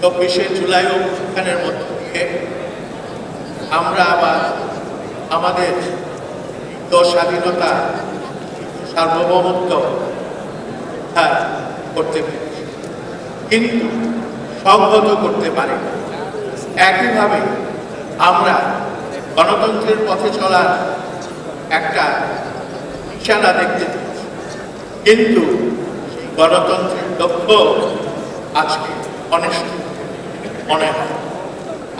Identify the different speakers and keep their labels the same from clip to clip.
Speaker 1: 24শে জুলাই অভ্যুত্থানের মধ্য দিয়ে আমরা আবার আমাদের স্বাধীনতা সার্বভৌমত্ব করতে পেরেছি, কিন্তু সংহত করতে পারি। একইভাবে আমরা গণতন্ত্রের পথে চলার একটা নিশানা দেখতে পেয়েছি, কিন্তু গণতন্ত্রের লক্ষ্য আজকে অনিষ্ট মনে হয়।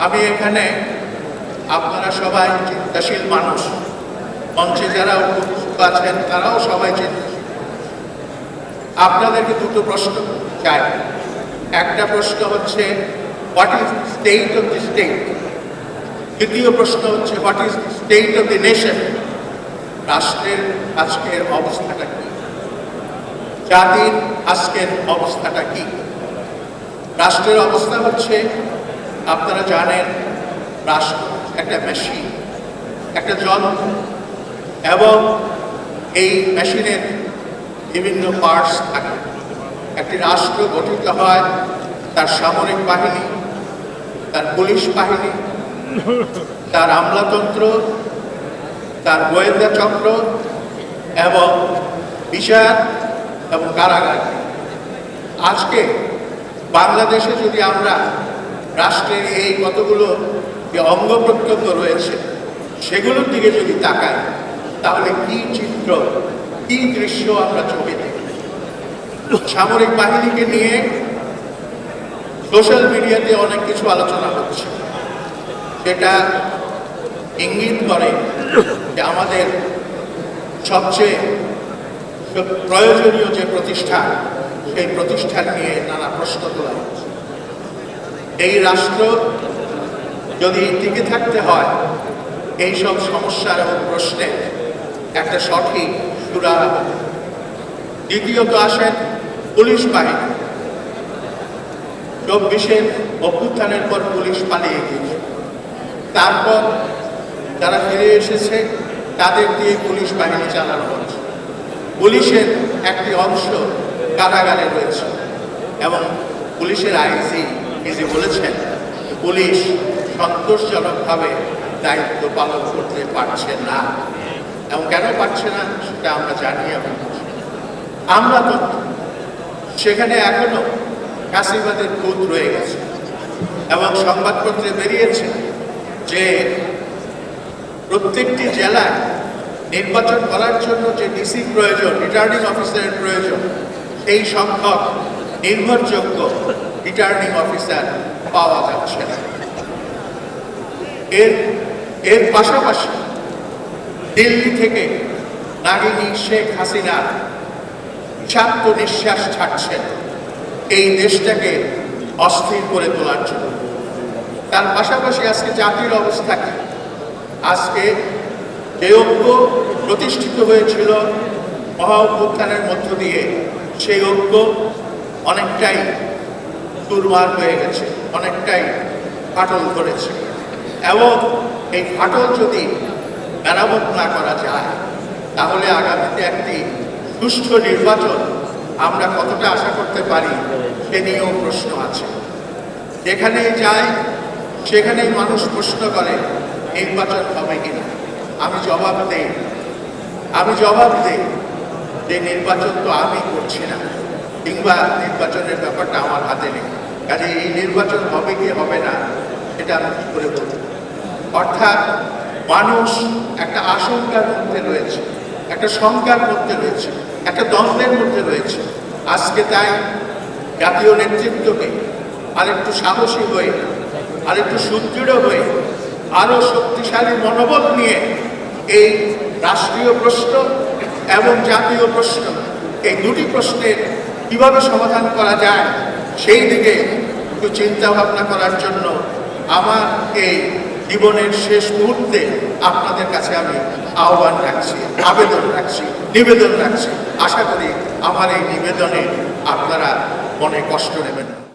Speaker 1: আমি এখানে আপনারা সবাই চিন্তাশীল মানুষ, মঞ্চে যারা উপস্থিত আছেন তারাও সবাই চিন্তাশীল। আপনাদেরকে দুটো প্রশ্ন চাই। একটা প্রশ্ন হচ্ছে what is the state of the state, দ্বিতীয় প্রশ্ন হচ্ছে what is the state of the nation. রাষ্ট্রের আজকের অবস্থাটা কি, জাতির আজকের অবস্থাটা কি? রাষ্ট্রের অবস্থা হচ্ছে, আপনারা জানেন, রাষ্ট্র একটা মেশিন, একটা যন্ত্র, এবং এই মেশিনের বিভিন্ন পার্টস থাকে। একটি রাষ্ট্র গঠিত হয় তার সামরিক বাহিনী, তার পুলিশ বাহিনী, তার আমলাতন্ত্র, তার গোয়েন্দা চক্র এবং বিচার এবং কারাগার। আজকে বাংলাদেশে যদি আমরা রাষ্ট্রের এই কতগুলো যে অঙ্গ প্রত্যঙ্গ রয়েছে সেগুলোর দিকে যদি তাকাই, তাহলে কি চিত্র, কি দৃশ্য আমরা চোখে দেখি। সামরিক বাহিনীকে নিয়ে সোশ্যাল মিডিয়াতে অনেক কিছু আলোচনা হচ্ছে, সেটা ইঙ্গিত করে যে আমাদের সবচেয়ে প্রয়োজনীয় যে প্রতিষ্ঠান, সেই প্রতিষ্ঠান নিয়ে নানা প্রশ্ন তোলা হচ্ছে। এই রাষ্ট্র যদি টিকে থাকতে হয়, এইসব সমস্যার এবং প্রশ্নের একটা সঠিক সুরাহা। দ্বিতীয়ত আসেন পুলিশ বাহিনী। 24শে অভ্যুত্থানের পর পুলিশ পালিয়ে গিয়েছে, তারপর যারা ফিরে এসেছে তাদের দিয়ে পুলিশ বাহিনী চালানো হচ্ছে। পুলিশের একটি অংশ কারাগারে রয়েছে এবং পুলিশের আইজি নিজে বলেছেন পুলিশ সন্তোষজনকভাবে দায়িত্ব পালন করতে পারছে না। এবং কেন পারছে না সেটা আমরা জানি। আমরা তো সেখানে এখনো কাশিবাদের খুঁত রয়ে গেছে এবং সংবাদপত্রে বেরিয়েছে যে প্রত্যেকটি জেলায় নির্বাচন করার জন্য যে ডিসি প্রয়োজন, রিটার্নিং অফিসারের প্রয়োজন, সেই সংখ্যক নির্ভরযোগ্য রিটার্নিং অফিসার পাওয়া যাচ্ছে না। এর পাশাপাশি দিল্লি থেকে নাগিনী শেখ হাসিনা শান্ত নিঃশ্বাস ছাড়ছেন এই দেশটাকে অস্থির করে তোলার জন্য। তার পাশাপাশি আজকে জাতির অবস্থা কি? আজকে যে ঐক্য প্রতিষ্ঠিত হয়েছিল মহা অভ্যুত্থানের মধ্য দিয়ে, সেই ঐক্য অনেকটাই চুরমার হয়ে গেছে, অনেকটাই ফাটল ধরেছে। এবং এই ফাটল যদি মেরামত না করা যায়, তাহলে আগামীতে একটি সুষ্ঠু নির্বাচন আমরা কতটা আশা করতে পারি সে নিয়েও প্রশ্ন আছে। যেখানেই যায় সেখানেই মানুষ প্রশ্ন করে নির্বাচন হবে কিনা। আমি জবাব দেই যে নির্বাচন তো আমি করছি না, কিংবা নির্বাচনের ব্যাপারটা আমার হাতে নেই। কাজে এই নির্বাচন হবে কি হবে না সেটা আমি কি করে বলব? অর্থাৎ মানুষ একটা আশঙ্কার মধ্যে রয়েছে, একটা শঙ্কার মধ্যে রয়েছে, একটা দ্বন্দ্বের মধ্যে রয়েছে। আজকে তাই জাতীয় নেতৃত্বকে আরেকটু সাহসী হয়ে, আরেকটু সুদৃঢ় হয়ে, আরো শক্তিশালী মনোবল নিয়ে এই রাষ্ট্রীয় প্রশ্ন এবং জাতীয় প্রশ্ন, এই দুটি প্রশ্নের কিভাবে সমাধান করা যায় সেই দিকে একটু চিন্তা ভাবনা করার জন্য আমার এই জীবনের শেষ মুহূর্তে আপনাদের কাছে আমি আহ্বান রাখছি, আবেদন রাখছি, নিবেদন রাখছি। আশা করি আমার এই নিবেদনে আপনারা মনে কষ্ট নেবেন না।